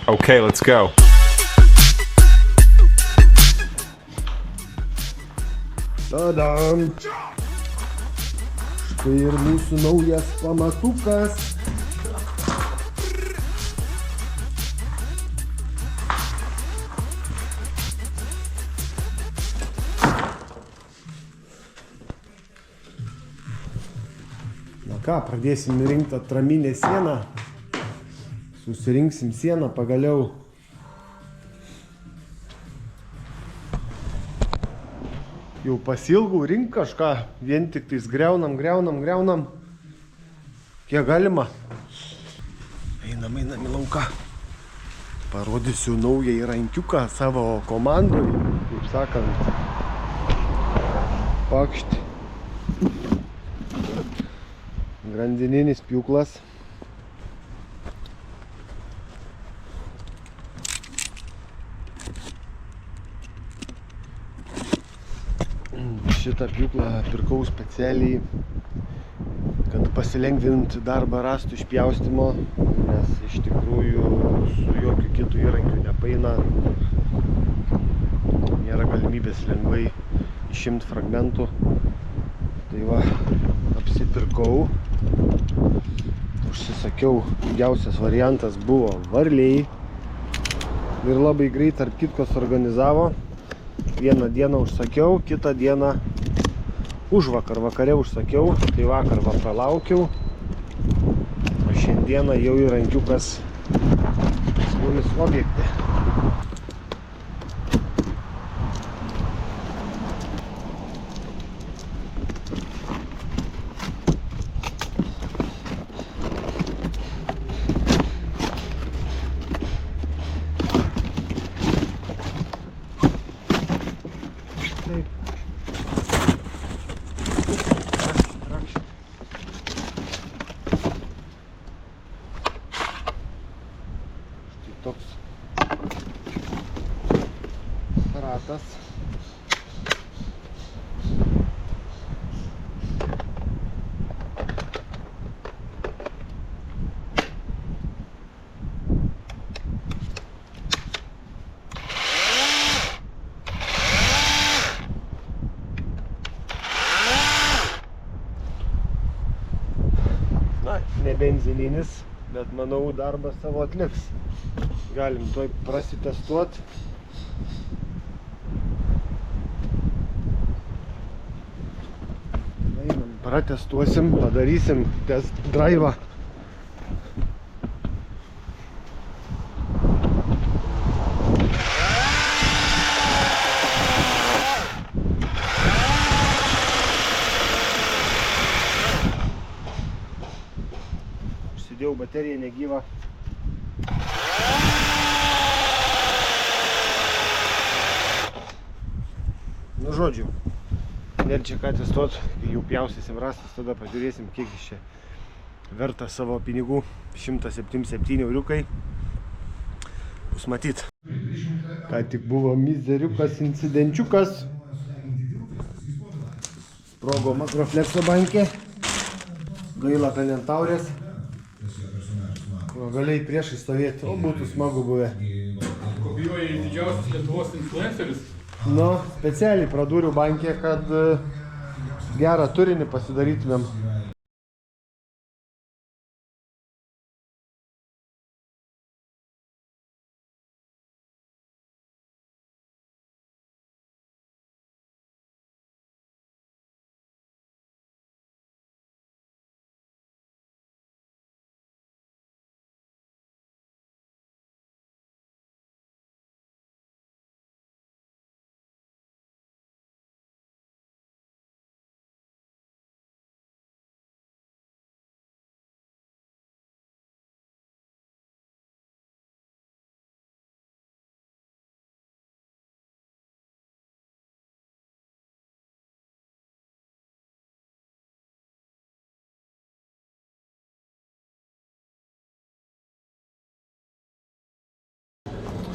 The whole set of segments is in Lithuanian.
Okay, let's go. Tadam! Štai ir mūsų naujas pamatukas. Na ką, pradėsim rinkti atraminę sieną. Susirinksim sieną pagaliau. Jau pasilgau rink kažką, vien tik tais greunam. Kiek galima. Einam į lauką. Parodysiu naują įrankiuką savo komandui, kaip sakant. Pakšt. Grandininis pjūklas. Šitą pjūklą pirkau specialiai, kad pasilengvint darbą rąstų išpjaustymo, nes iš tikrųjų su jokiu kitu įrankiu nepaeina. Nėra galimybės lengvai išimti fragmentų. Tai va, apsipirkau. Užsisakiau, pigiausias variantas buvo varliai. Ir labai greit tarp kitko suorganizavo. Vieną dieną užsakiau, kitą dieną užvakar vakare užsakiau, tai vakar va pralaukiau. O šiandieną jau įrankiukas mumis objekte. Toks ratas. Na, ne benzininis, bet manau darbą savo atliks. Galim tuoj prasitestuoti. Einam, pratestuosim, padarysim test drive'ą. Užsidėjau bateriją negyvą. Nu žodžiu, nėra čia ką testuot, kai jau pjaustysim rąstus, tada pažiūrėsim, kiek iš čia verta savo pinigų. 177 euriukai. Bus matyt. Ką tik buvo mizeriukas, incidenčiukas. Sprogo makroflekso bankė. Gaila, kad ant taurės. Galiai priešai stovėti, o būtų smagu buvę. Kopijuoja didžiausias Lietuvos influenceris. Nu, specialiai pradūriau bankė, kad gerą turinį pasidarytumėm.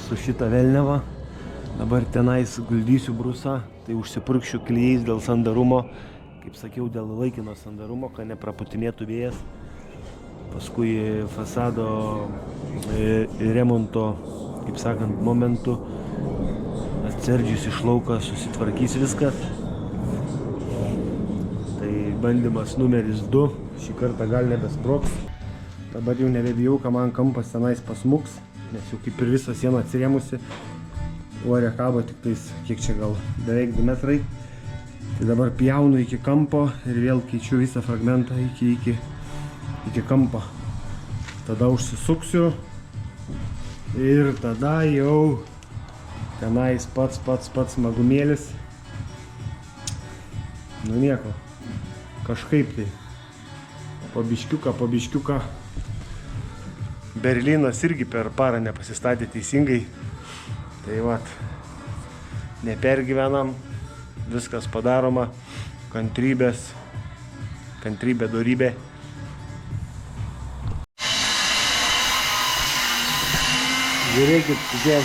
Su šitą velniavą dabar tenais guldysiu brusą, tai užsipurkšiu klijais dėl sandarumo, kaip sakiau, dėl laikino sandarumo, kad nepraputinėtų vėjas. Paskui fasado remonto, kaip sakant, momentu atserdžius iš lauko susitvarkys viską. Tai bandymas numeris 2, šį kartą gal nebesproks. Dabar jau nebebijau, kad man kampas tenais pasmuks, nes jau kaip ir visa siena atsirėmusi. Ore kabo tik tais, kiek čia gal, beveik 2 metrai. Tai dabar pjaunu iki kampo ir vėl keičiu visą fragmentą iki kampo. Tada užsisuksiu ir tada jau tenais pats smagumėlis. Nu nieko, kažkaip tai po biškiuką. Berlynas irgi per parą nepasistatė teisingai. Tai vat, nepergyvenam, viskas padaroma, kantrybė, dorybė. Žiūrėkit, kokie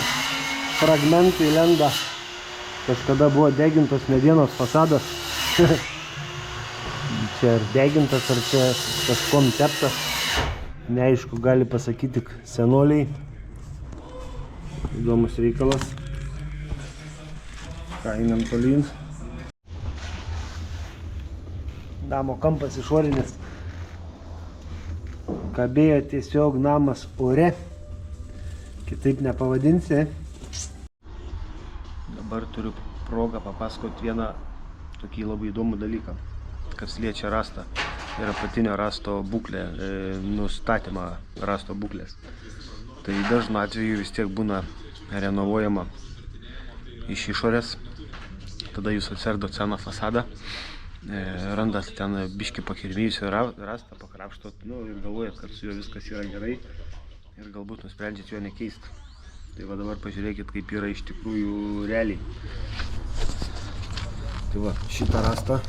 fragmentai lenda. Kažkada buvo degintos medienos fasadas. Čia ar degintas, ar čia kažkom teptas. Neaišku, gali pasakyti tik senoliai. Įdomus reikalas. Ką, einam tolyn. Namo kampas išorinis. Kabėjo tiesiog namas ore. Kitaip nepavadinsi. Dabar turiu progą papasakoti vieną tokį labai įdomų dalyką, kas liečia rastą ir apatinio rasto būklę, nustatymą rasto būklės. Tai dažnu atveju vis tiek būna renovuojama iš išorės, tada jūs atserdot seną fasadą, randat ten biškį pakirmėjusią rastą, pakrapštot, ir galvojat, kad su juo viskas yra gerai ir galbūt nusprendžiat jo nekeisti. Tai va dabar pažiūrėkit, kaip yra iš tikrųjų realiai. Tai va, šitą rastą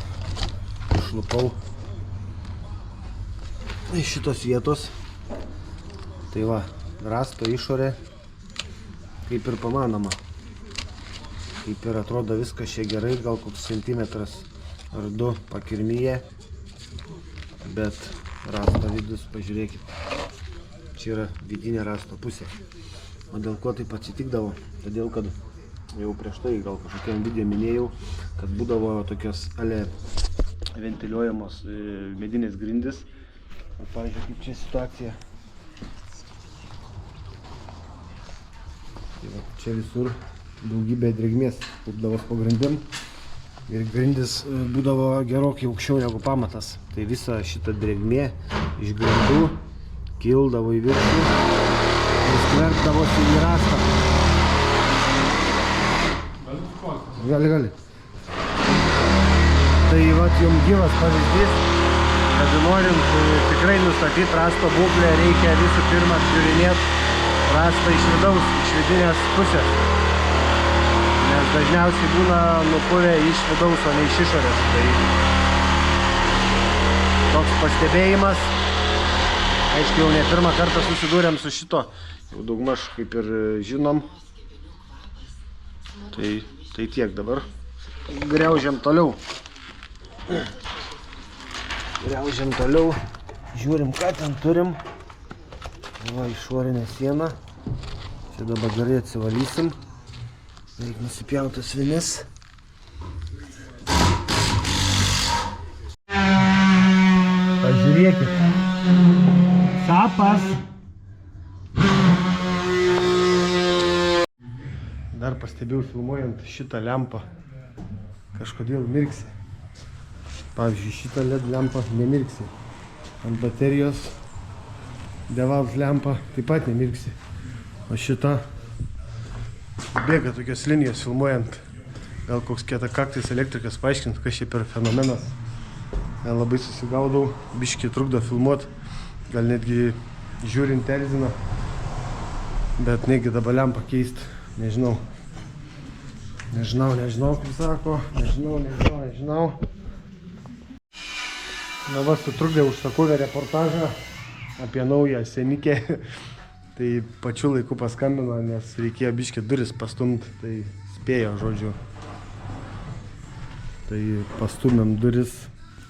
išlupau iš šitos vietos. Tai va, rasto išorė kaip ir pamanoma. Kaip ir atrodo viskas čia gerai, gal koks centimetras ar 2 pakirmyje. Bet rasto vidus, pažiūrėkit, čia yra vidinė rasto pusė. O dėl ko taip atsitikdavo? Todėl, kad jau prieš tai gal kažkokiam video minėjau, kad būdavo tokios ventiliuojamos medinės grindys. Pavyzdžiui, kaip čia situacija. Tai va, čia visur daugybė drėgmės kaupdavos po grindim. Ir grindis būdavo gerokai aukščiau negu pamatas. Tai visa šita drėgmė iš grindų kildavo į viršų ir skverbdavosi į rastą. Gali. Tai vat jums gyvas pavyzdys, kad norint tikrai nustatyti rasto būklę, reikia visų pirma apžiūrinėti rastą iš vidaus, iš vidinės pusės. Nes dažniausiai būna nupuvę iš vidaus, o ne iš išorės. Tai toks pastebėjimas. Aišku, jau ne pirmą kartą susidūrėm su šito. Jau daugmaž kaip ir žinom. Tai tiek dabar. Griaužiam toliau. Žiūrim, ką ten turim. Va, išorinė siena. Čia dabar gerai atsivalysim. Reikia nusipjautas vinis. Pažiūrėkit. Sapas. Dar pastebėjau filmuojant šitą lempą. Kažkodėl mirksi. Pavyzdžiui, šitą LED lempą nemirksi. Ant baterijos devals lempa taip pat nemirksi. O šita bėga tokios linijos filmuojant. Gal koks kietakaktis elektrikas paaiškint, kas čia per fenomenas. Labai susigaudau, biškį trukdo filmuot. Gal netgi žiūrint erzina. Bet negi dabar lempą keist. Nežinau, kaip sako. Nežinau. Na va, sutrukdė užsakovę reportažą apie naują senikę. Tai pačiu laiku paskambino, nes reikėjo biškį duris pastumti. Tai spėjo, žodžiu. Tai pastumėm duris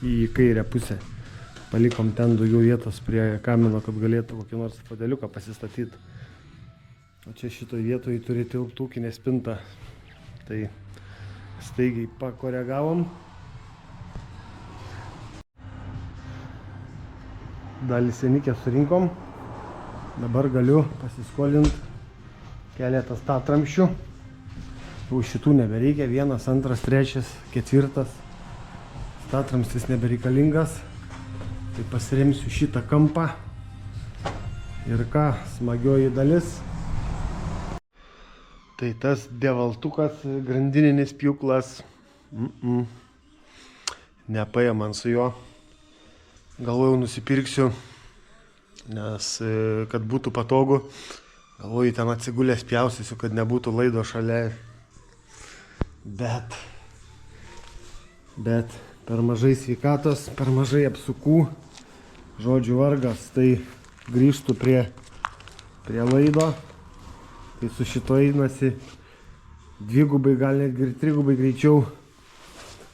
į kairę pusę. Palikom ten daugiau vietos prie kamino, kad galėtų kokį nors foteliuką pasistatyti. O čia šitoje vietoje turi tilpti ūkinę spintą. Tai staigiai pakoregavom. Dalį senikė surinkom. Dabar galiu pasiskolinti keletą statramščių. Jau šitų nebereikia. 1, 2, 3, 4. Statramstis nebereikalingas. Tai pasiremsiu šitą kampą. Ir ką, smagioji dalis. Tai tas devaltukas, grandininis pjūklas. Nepaėjo man su juo. Galvojau nusipirksiu, nes kad būtų patogu. Galvoju ten atsigulęs pjausysiu, kad nebūtų laido šalia. Bet per mažai sveikatos, per mažai apsukų. Žodžių vargas, tai grįžtų prie laido. Tai su šito einasi 2, gal netgi ir 3 greičiau.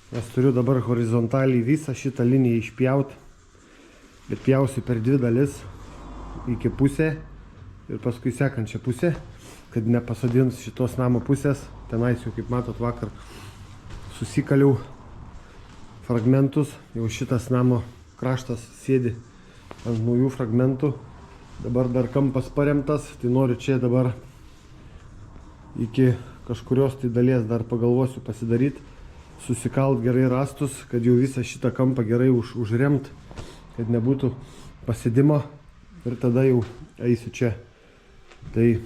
Nes turiu dabar horizontaliai visą šitą liniją išpjauti. Bet pjausiu per 2 dalis iki pusę ir paskui sekančią pusę, kad nepasadins šitos namo pusės. Tenais jau, kaip matot, vakar susikaliau fragmentus. Jau šitas namo kraštas sėdi ant naujų fragmentų. Dabar dar kampas paremtas, tai noriu čia dabar iki kažkurios tai dalies dar pagalvosiu pasidaryti, susikalt gerai rastus, kad jau visą šitą kampą gerai užremt, kad nebūtų pasidimo ir tada jau eisiu čia. Tai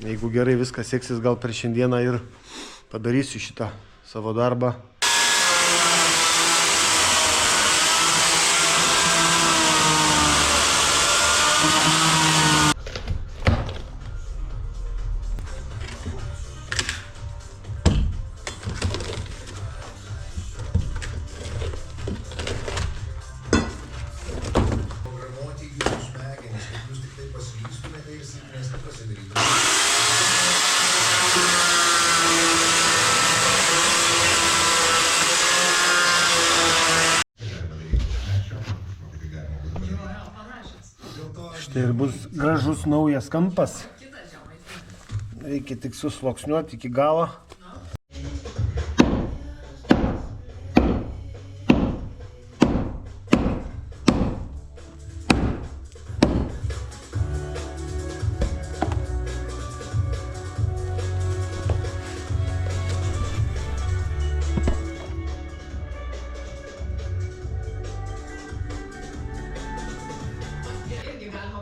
jeigu gerai viskas seksis, gal per šiandieną ir padarysiu šitą savo darbą. Štai ir bus gražus naujas kampas. Reikia tik susluoksniuoti iki galo.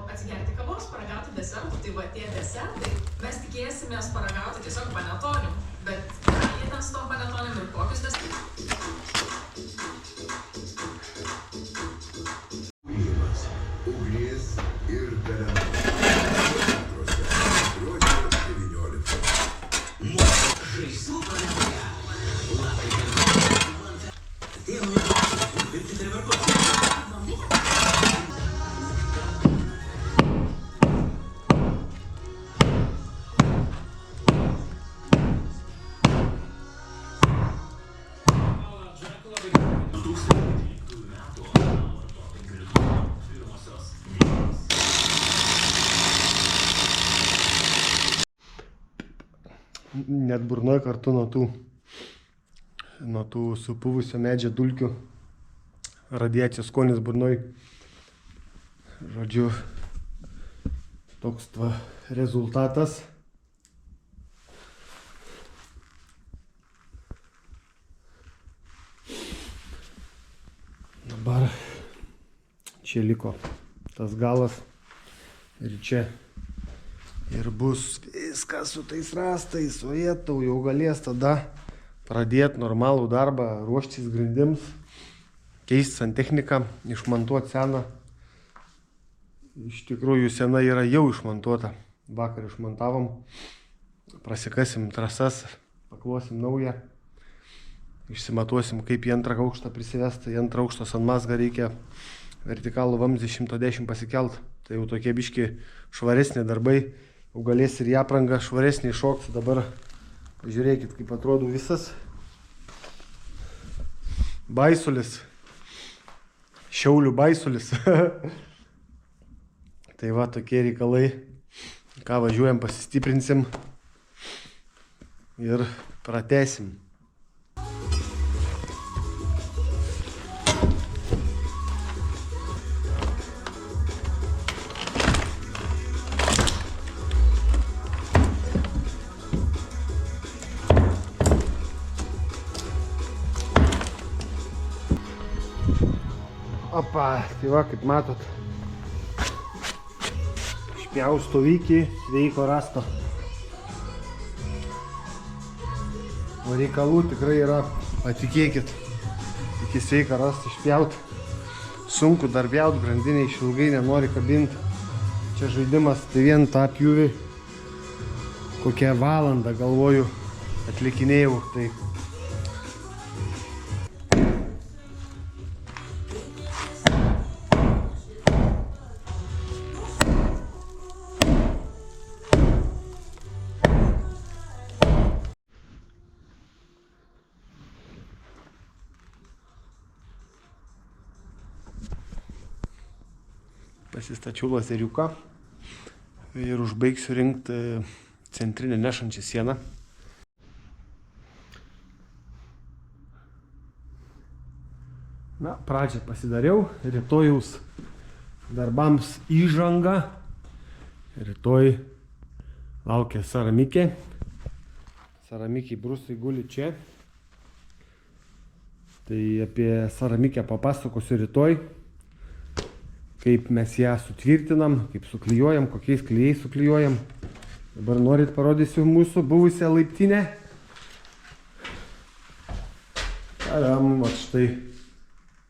Atsigerti kavos, paragauti desertų, tai va tie desertai mes tikėsimės paragauti tiesiog panetonių, bet ką jie ten su tom panetonium ir kokius desertus? Ugnis ir telefonas. Gruodžio 19. Žaislų pradėja. Net burnoj kartu nuo tų supuvusio medžio dulkių radiacijos skonis burnoj. Žodžiu, toks rezultatas. Dabar čia liko tas galas ir čia. Ir bus viskas su tais rastais, o jetau jau galės tada pradėti normalų darbą, ruoštis grindims, keisti santechniką, išmontuoti seną. Iš tikrųjų sena yra jau išmontuota, vakar išmontavom, prasikasim trasas, paklosim naują, išsimatuosim kaip į 2 aukštą prisivesti. Į 2 aukštą sanmazgą reikia vertikalų vamzdį 110 pasikelt, tai jau tokie biški švaresni darbai. Jau galės ir į aprangą švaresnį šokti. Dabar žiūrėkit, kaip atrodo visas baisulis. Šiaulių baisulis. Tai va, tokie reikalai. Ką važiuojam, pasistiprinsim ir pratęsim. Opa, tai va, kaip matot, špjausto iki sveiko rasto. O reikalų tikrai yra, patikėkit, iki sveiko rasto išpjaut. Sunku dar pjaut, grandinė išilgai nenori kabinti. Čia žaidimas, tai vien tą pjūvį kokią valandą, galvoju, atlikinėjau. Tai pasistačiau lazeriuką ir užbaigsiu rinkti centrinę nešančią sieną. Na, pradžią pasidariau, rytojaus darbams įžanga. Rytoj laukia Saramikė. Saramikiai brusai guli čia. Tai apie Saramikę papasakosiu rytoj. Kaip mes ją sutvirtinam, kaip suklijuojam, kokiais klijais suklijuojam. Dabar norit parodysiu mūsų buvusią laiptinę. Taram, vat štai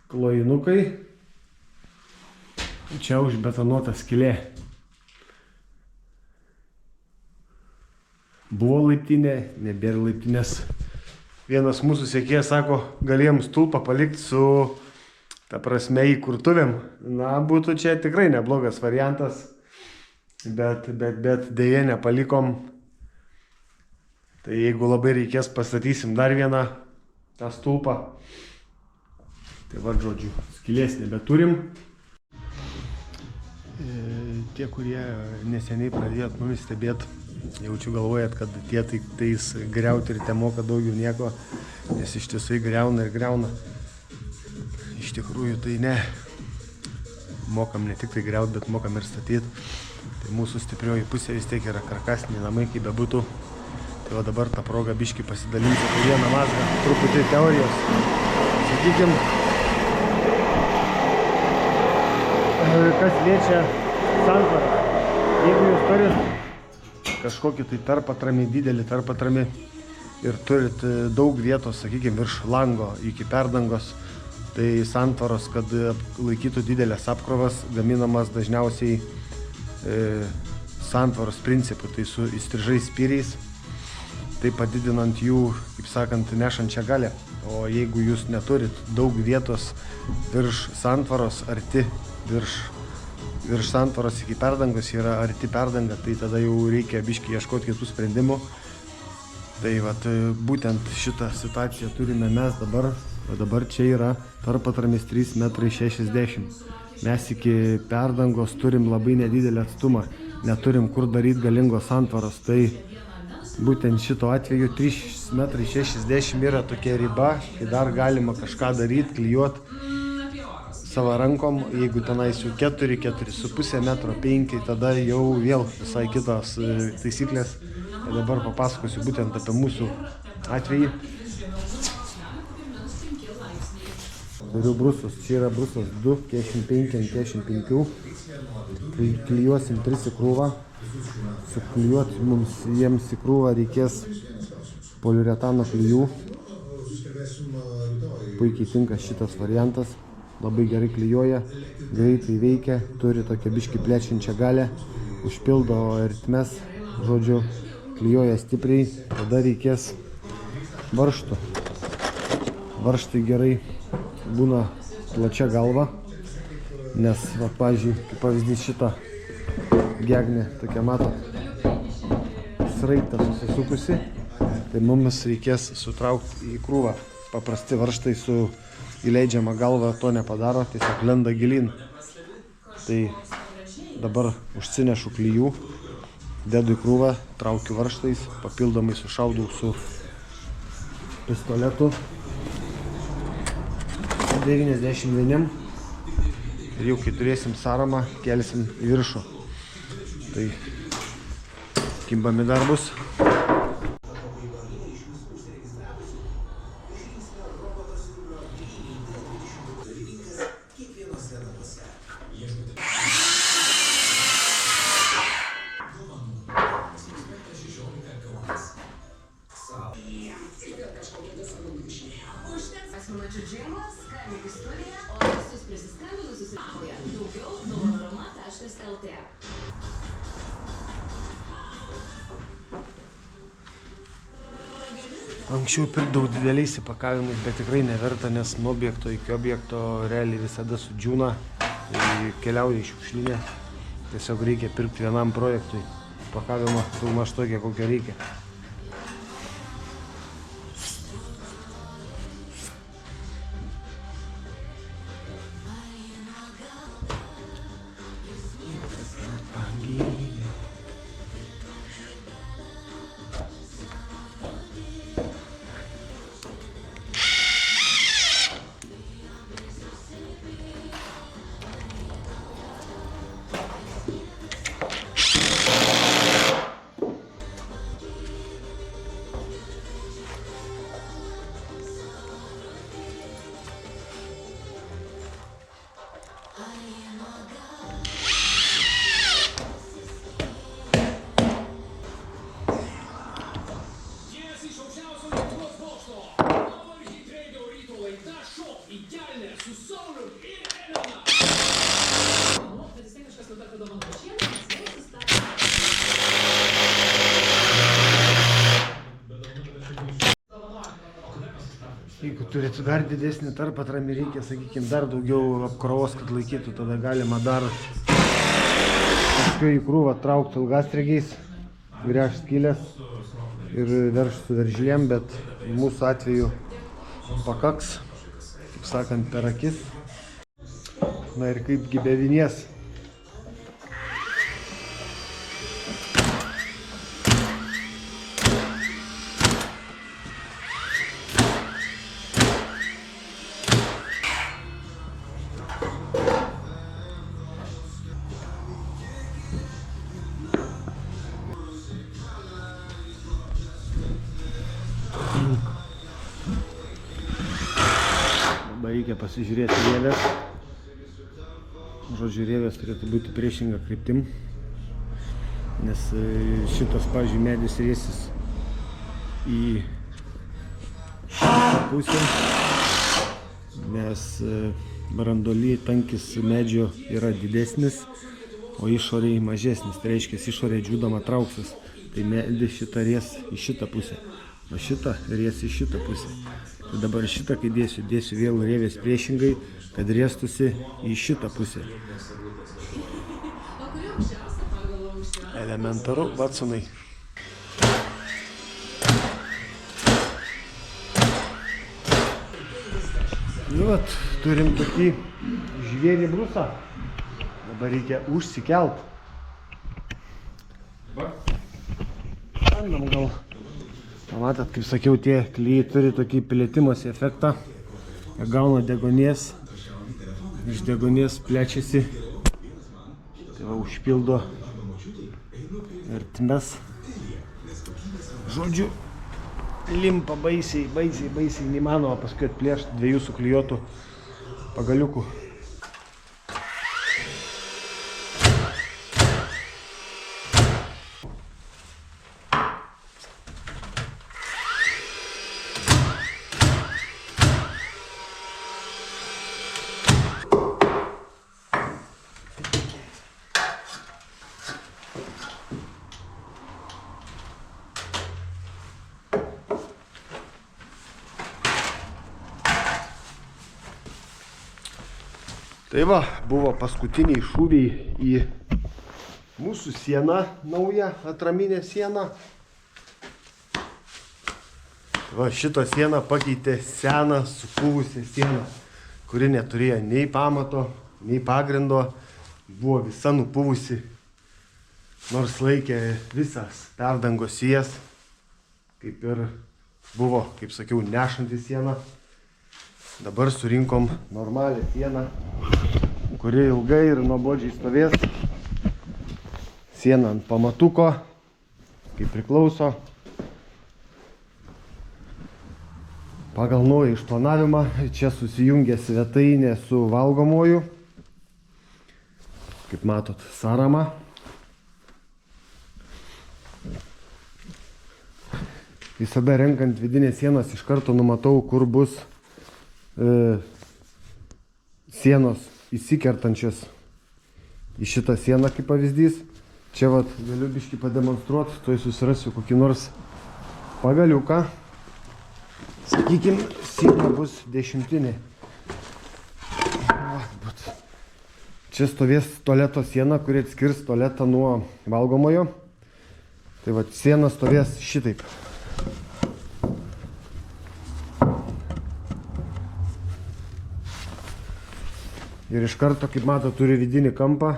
klojinukai. Čia užbetonuota skylė. Buvo laiptinė, nebėra laiptinės. Vienas mūsų sekėjas sako, galėjom stulpą palikti su, ta prasme, įkurtuvėm. Na, būtų čia tikrai neblogas variantas, bet dėja nepalikom. Tai jeigu labai reikės, pastatysim dar vieną tą stulpą. Tai va, žodžiu, skylės nebeturim. Tie, kurie neseniai pradėjot mumis stebėti, jaučiu galvojat, kad tie tais griauti ir te moka daugiau nieko, nes iš tiesų griauna ir griauna. Iš tikrųjų tai ne. Mokam ne tik tai griauti, bet mokam ir statyti. Tai mūsų stiprioji pusė vis tiek yra karkasiniai namai, kaip bebūtų. Tai va dabar tą progą biškį pasidalinti po vieną mazgą, truputį teorijos. Sakykim, kas liečia santvarą. Jeigu jūs turit kažkokį tai tarpatramį, didelį tarpatramį ir turit daug vietos, sakykime, virš lango iki perdangos, tai santvaros, kad laikytų didelės apkrovas, gaminamas dažniausiai santvaros principu, tai su įstrižais spyriais, tai padidinant jų, kaip sakant, nešančią galę. O jeigu jūs neturit daug vietos virš santvaros, arti virš santvaros iki perdangos yra arti perdanga, tai tada jau reikia biškį ieškoti kitų sprendimų. Tai vat, būtent šitą situaciją turime mes dabar. O dabar čia yra tarpatramis 3,60 m. Mes iki perdangos turim labai nedidelį atstumą. Neturim kur daryti galingos santvaros. Tai būtent šito atveju 3,60 m yra tokia riba, kai dar galima kažką daryti, klijuoti savo rankom. Jeigu tenais jau 4,5 m, 5, tada jau vėl visai kitos taisyklės. Tai dabar papasakosiu būtent apie mūsų atvejį. Turiu brusus, čia yra brusas 2, 45 ant 45. Klijuosim 3 į krūvą. Suklijuoti mums jiems į krūvą reikės poliuretano klijų. Puikiai tinka šitas variantas. Labai gerai klijuoja, greitai veikia, turi tokią biškį plečiančią galę, užpildo ertmes, žodžiu, klijuoja stipriai. Tada reikės varžtų. Varžtai gerai būna plačia galva, nes, va, pavyzdžiui, kaip pavyzdys šitą gegnę, tokia matot, sraigtą susisukusi, tai mums reikės sutraukti į krūvą. Paprasti varžtai su įleidžiamą galvą to nepadaro, tiesiog lenda gilin. Tai dabar užsinešu klijų, dedu į krūvą, traukiu varžtais, papildomai sušaudau su pistoletu 91 ir jau kai turėsim sąramą, kelsim į viršų. Tai kimbam į darbus. Minučių džinglas, skambink į studiją, o visus prisiskambinusius daugiau novorama.lt. Anksčiau pirkdavau dideliais įpakavimais, bet tikrai neverta, nes nuo objekto iki objekto realiai visada sudžiūna, keliauja į šiukšlinę. Tiesiog reikia pirkti vienam projektui įpakavimą daugmaž tokią, kokią reikia. Jeigu turėtų dar didesnį tarpą, ramiai reikia, sakykime, dar daugiau apkrovos, kad laikytų, tada galima dar paskui į krūvą traukti ilgastregiais, gręžt skylės ir veržti su veržlėm, bet mūsų atveju pakaks, kaip sakant, per akis. Na ir kaipgi be vinies. Reikia pasižiūrėti rėvės. Žodžiu, rėvės turėtų būti priešinga kryptim, nes šitas, pavyzdžiui, medis rėsis į šitą pusę, nes branduoly tankis medžio yra didesnis, o išoriai mažesnis. Tai reiškia, išorė džiūdama trauksis, tai medis šitą rės į šitą pusę, o šitą rės į šitą pusę. Tai dabar šitą, kai dėsiu vėl rėvės priešingai, kad rėstusi į šitą pusę. Elementaru, Vatsonai. Nu vat, turim tokį žvėrį brusą. Dabar reikia užsikelt. Randam gal. Matot, kaip sakiau, tie klijai turi tokį plėtimosi efektą. Jie gauna degonės, iš degonės plečiasi, tai va užpildo ertmes. Žodžiu, limpa baisiai neįmanoma paskui atplėšti dviejų suklijuotų pagaliukų. Tai va, buvo paskutiniai šūviai į mūsų sieną, naują atraminę sieną. Va, šitą sieną pakeitė seną supuvusią sieną. kuri neturėjo nei pamato, nei pagrindo, buvo visa nupuvusi, nors laikė visas perdangos sijas, kaip ir buvo, kaip sakiau, nešanti siena. Dabar surinkom normalią sieną, kuri ilgai ir nuobodžiai stovės. Siena ant pamatuko, kaip priklauso. Pagal naują išplanavimą čia susijungia svetainė su valgomuoju. Kaip matot, sąrama. Visada renkant vidinės sienas iš karto numatau, kur bus sienos įsikertančios į šitą sieną kaip pavyzdys. Čia vat galiu biškį pademonstruoti, tuoj susirasiu kokį nors pagaliuką. Sakykim, siena bus 10. Čia stovės tualeto siena, kuri atskirs tualetą nuo valgomojo. Tai vat siena stovės šitaip. Ir iš karto, kaip mato, turi vidinį kampą.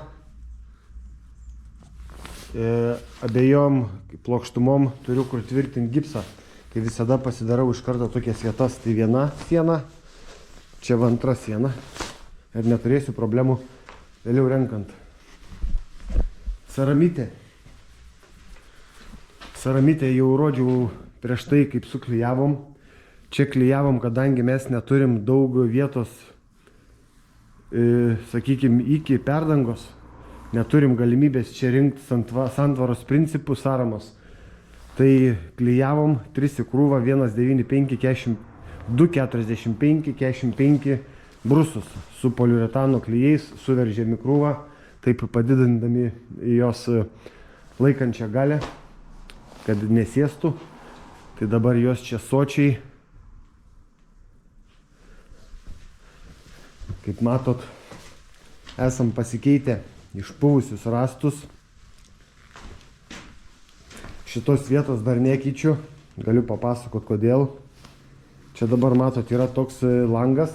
Abiejom plokštumom turiu kur tvirtinti gipsą. Tai visada pasidarau iš karto tokias vietas. Tai viena siena, čia va antra siena. Ir neturėsiu problemų vėliau renkant. Ceramidė. Ceramidė jau rodžiau prieš tai, kaip suklijavom. Čia klijavom, kadangi mes neturim daug vietos, sakykime, iki perdangos. Neturim galimybės čia rinkti santvaros principų sąramos. Tai klijavom 3 į krūvą, 1,95, 2,45, 45 brusus su poliuretano klijais, suveržėm į krūvą, taip padidindami jos laikančią galę, kad nesėstų. Tai dabar jos čia sočiai. Kaip matot, esam pasikeitę išpuvusius rąstus. Šitos vietos dar nekeičiu, galiu papasakot kodėl. Čia dabar matot yra toks langas.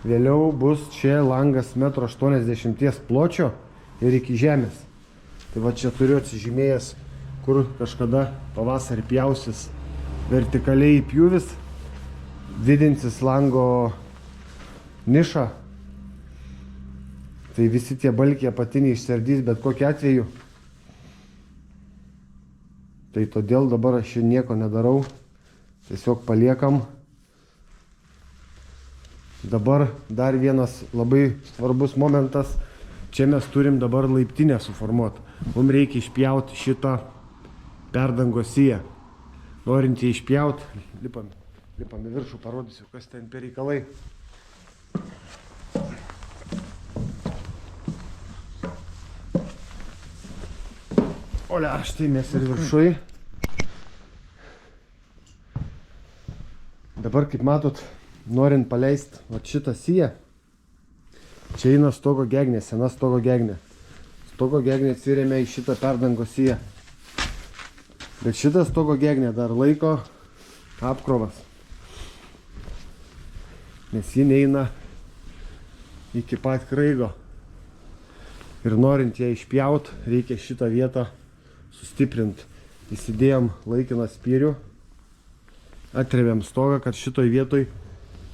Vėliau bus čia langas 1,80 m pločio ir iki žemės. Tai va čia turiu atsižymėjęs, kur kažkada pavasarį pjausis vertikaliai pjūvis, didinsis lango nišą. Tai visi tie balkiai apatiniai išsiardys bet kokiu atveju. Tai todėl dabar aš čia nieko nedarau, tiesiog paliekam. Dabar dar vienas labai svarbus momentas. Čia mes turim dabar laiptinę suformuoti. Mums reikia išpjauti šitą perdangos siją. Norint jį išpjauti, lipam į viršų, parodysiu, kas ten per reikalai. Olia, štai mes ir viršui. Dabar, kaip matot, norint paleisti šitą siją, čia eina stogo gegnė, sena stogo gegnė. Stogo gegnė atsiremia į šitą perdangos siją. Bet šitą stogo gegnė dar laiko apkrovas. Nes ji neina iki pat kraigo. Ir norint ją išpjaut, reikia šitą vietą sustiprinti. Įsidėjom laikiną spyrių, atrėmėm stogą, kad šitoj vietoj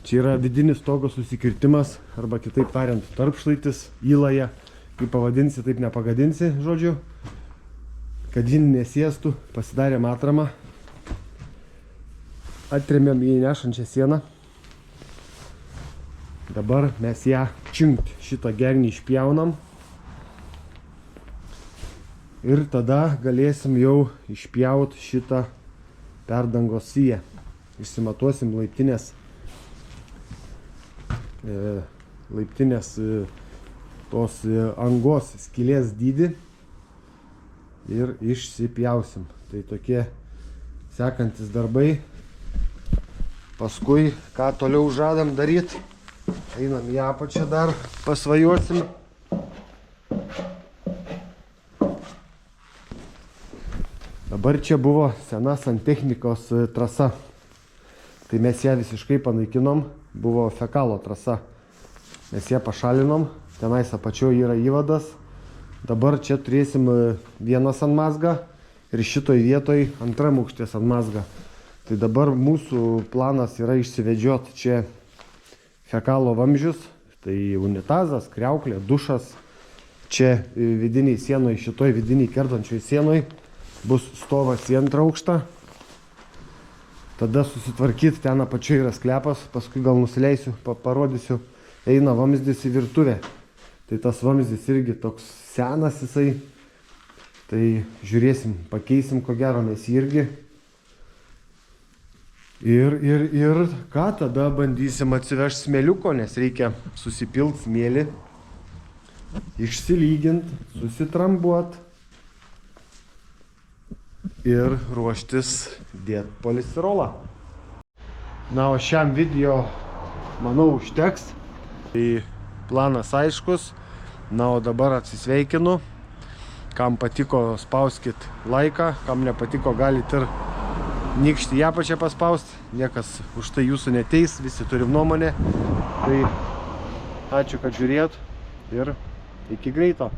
čia yra vidinis stogo susikirtimas, arba kitaip tariant, tarpšlaitis, įlaja, kaip pavadinsi, taip nepagadinsi, žodžiu, kad ji nesėstų, pasidarėm atramą, atrėmėm į nešančią sieną. Dabar mes ją činkt, šitą gegnį išpjaunam. Ir tada galėsim jau išpjauti šitą perdangos siją. Išsimatuosim laiptinės tos angos skylės dydį ir išsipjausim. Tai tokie sekantis darbai. Paskui, ką toliau žadam daryti, einam į apačią dar, pasvajosim. Dabar čia buvo sena santechnikos trasa. Tai mes ją visiškai panaikinom. Buvo fekalo trasa Mes ją pašalinom. Tenais apačioje yra įvadas. Dabar čia turėsim vieną sanmazgą ir šitoj vietoj antram aukšte sanmazgą. Tai dabar mūsų planas yra išsivedžioti čia fekalo vamzdžius. Tai unitazas, kriauklė, dušas. Čia vidiniai sienoj, šitoj vidiniai kertančioj sienoj bus stovas į antrą aukštą. Tada susitvarkyti, ten apačioje yra sklepas, paskui gal nusileisiu, parodysiu, eina vamzdis į virtuvę. Tai tas vamzdis irgi toks senas jisai. Tai žiūrėsim, pakeisim ko gero, nes irgi. Ir ką, tada bandysim atsivežti smėliuko, nes reikia susipilti smėlį, išsilyginti, susitrambuoti ir ruoštis dėti polistirolą. Na, o šiam video, manau, užteks. Tai planas aiškus. Na, o dabar atsisveikinu. Kam patiko, spauskit laiką. Kam nepatiko, galit ir nykštį į apačią paspausti. Niekas už tai jūsų neteis. Visi turim nuomonę. Tai ačiū, kad žiūrėjot. Ir iki greito.